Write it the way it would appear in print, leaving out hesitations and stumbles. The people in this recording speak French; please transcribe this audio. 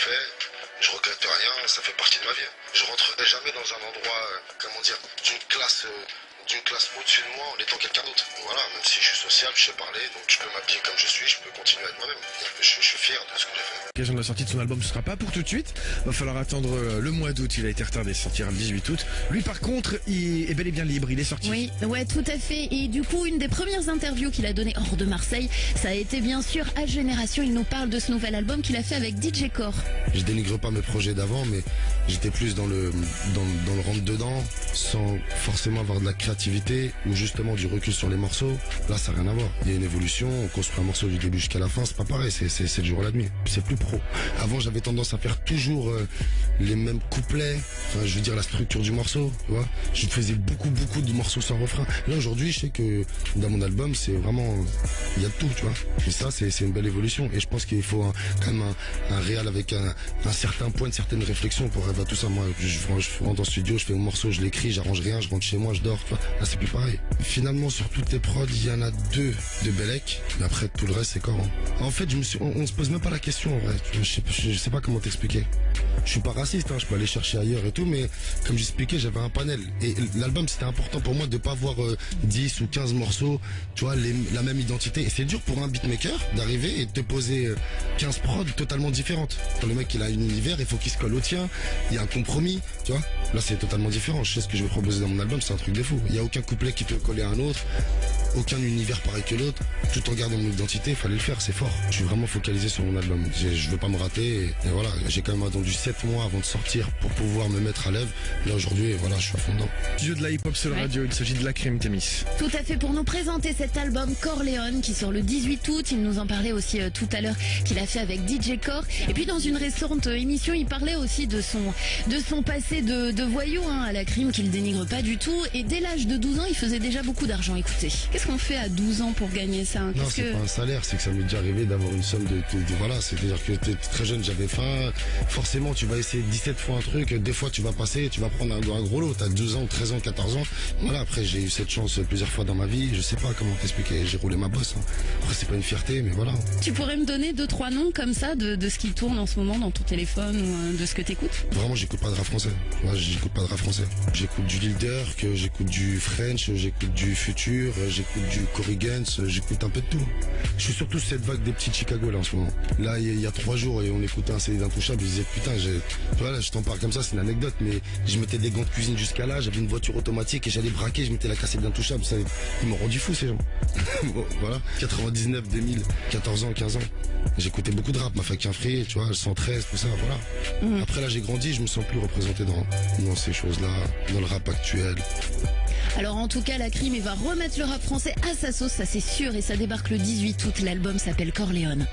fait. Je regrette rien, ça fait partie de ma vie. Je rentrerai jamais dans un endroit, comment dire, d'une classe au-dessus de moi en étant quelqu'un d'autre. Voilà, même si je suis sociable, je sais parler, donc je peux m'habiller comme je suis, je peux continuer à être moi-même. Je suis fier de ce que j'ai fait. L'occasion de la sortie de son album, ce sera pas pour tout de suite. Va falloir attendre le mois d'août. Il a été retardé, sortira le 18 août. Lui, par contre, il est bel et bien libre. Il est sorti. Oui, ouais, tout à fait. Et du coup, une des premières interviews qu'il a données hors de Marseille, ça a été bien sûr à Génération. Il nous parle de ce nouvel album qu'il a fait avec DJ Core. Je dénigre pas mes projets d'avant, mais j'étais plus dans le rentre dedans, sans forcément avoir de la créativité ou justement du recul sur les morceaux. Là, ça n'a rien à voir. Il y a une évolution. On construit un morceau du début jusqu'à la fin. C'est pas pareil. C'est le jour et la nuit. C'est plus pro. Avant, j'avais tendance à faire toujours les mêmes couplets. Enfin, je veux dire la structure du morceau. Tu vois, je faisais beaucoup de morceaux sans refrain. Là, aujourd'hui, je sais que dans mon album, c'est vraiment, il y a de tout, tu vois. Et ça, c'est une belle évolution. Et je pense qu'il faut quand même un réal avec un certain point, une certaine réflexion pour arriver à tout ça. Moi, je rentre en studio, je fais mon morceau, je l'écris, j'arrange rien, je rentre chez moi, je dors. Tu vois. Là, c'est plus pareil. Finalement, sur toutes les prods, il y en a 2 de Bellec. Mais après, tout le reste, c'est Core. En fait, on se pose même pas la question, en vrai. Je sais pas comment t'expliquer. Je suis pas raciste, hein, je peux aller chercher ailleurs et tout, mais comme j'expliquais, j'avais un panel. Et l'album, c'était important pour moi de pas avoir 10 ou 15 morceaux, tu vois, la même identité. Et c'est dur pour un beatmaker d'arriver et de te poser 15 prods totalement différentes. Quand le mec, il a un univers, il faut qu'il se colle au tien, il y a un compromis, tu vois. Là, c'est totalement différent. Je sais ce que je vais proposer dans mon album, c'est un truc de fou. Il y a aucun couplet qui peut coller à un autre, aucun univers pareil que l'autre, tout en gardant mon identité, il fallait le faire, c'est fort. Je suis vraiment focalisé sur mon album. Je veux pas me rater et voilà, j'ai quand même attendu 7 mois avant de sortir pour pouvoir me mettre à l'œuvre. Là aujourd'hui, voilà, je suis à fond dedans. Studio de la hip-hop sur la radio, il s'agit de La Crime, Témis. Tout à fait, pour nous présenter cet album Corleone qui sort le 18 août. Il nous en parlait aussi tout à l'heure qu'il a fait avec DJ Core. Et puis dans une récente émission, il parlait aussi de son passé de voyou à La Crime, qu'il dénigre pas du tout. Et dès l'âge de 12 ans, il faisait déjà beaucoup d'argent. Écoutez, qu'est-ce qu'on fait à 12 ans pour gagner ça? Non, c'est pas un salaire, c'est que ça m'est déjà arrivé d'avoir une somme de voilà, c'est-à-dire que t'es très jeune, j'avais faim. Forcément, tu vas essayer 17 fois un truc, des fois tu vas passer, tu vas prendre un gros lot. T'as 12 ans, 13 ans, 14 ans. Voilà, après j'ai eu cette chance plusieurs fois dans ma vie. Je sais pas comment t'expliquer, j'ai roulé ma bosse. Hein. Après c'est pas une fierté, mais voilà. Tu pourrais me donner 2-3 noms comme ça de ce qui tourne en ce moment dans ton téléphone ou de ce que t'écoutes? Vraiment, j'écoute pas de rap français. Moi, j'écoute pas de rap français. J'écoute du Lil Durk, j'écoute du French, j'écoute du Future, j'écoute du Corrigans, j'écoute un peu de tout. Je suis surtout cette vague des petits Chicago là en ce moment. Là, il y a 3 jours, et on écoutait un CD d'Intouchable, je disais putain, voilà, je t'en parle comme ça, c'est une anecdote, mais je mettais des gants de cuisine jusqu'à là, j'avais une voiture automatique et j'allais braquer, je mettais la cassette d'Intouchable, ils m'ont rendu fou ces gens. Bon, voilà, 99, 2000, 14 ans, 15 ans. J'écoutais beaucoup de rap, ma fac free, tu vois, 113, tout ça, voilà. Après là, j'ai grandi, je me sens plus représenté dans ces choses-là, dans le rap actuel. Alors en tout cas, La Crime, il va remettre le rap français à sa sauce, ça c'est sûr, et ça débarque le 18 août. L'album s'appelle Corleone.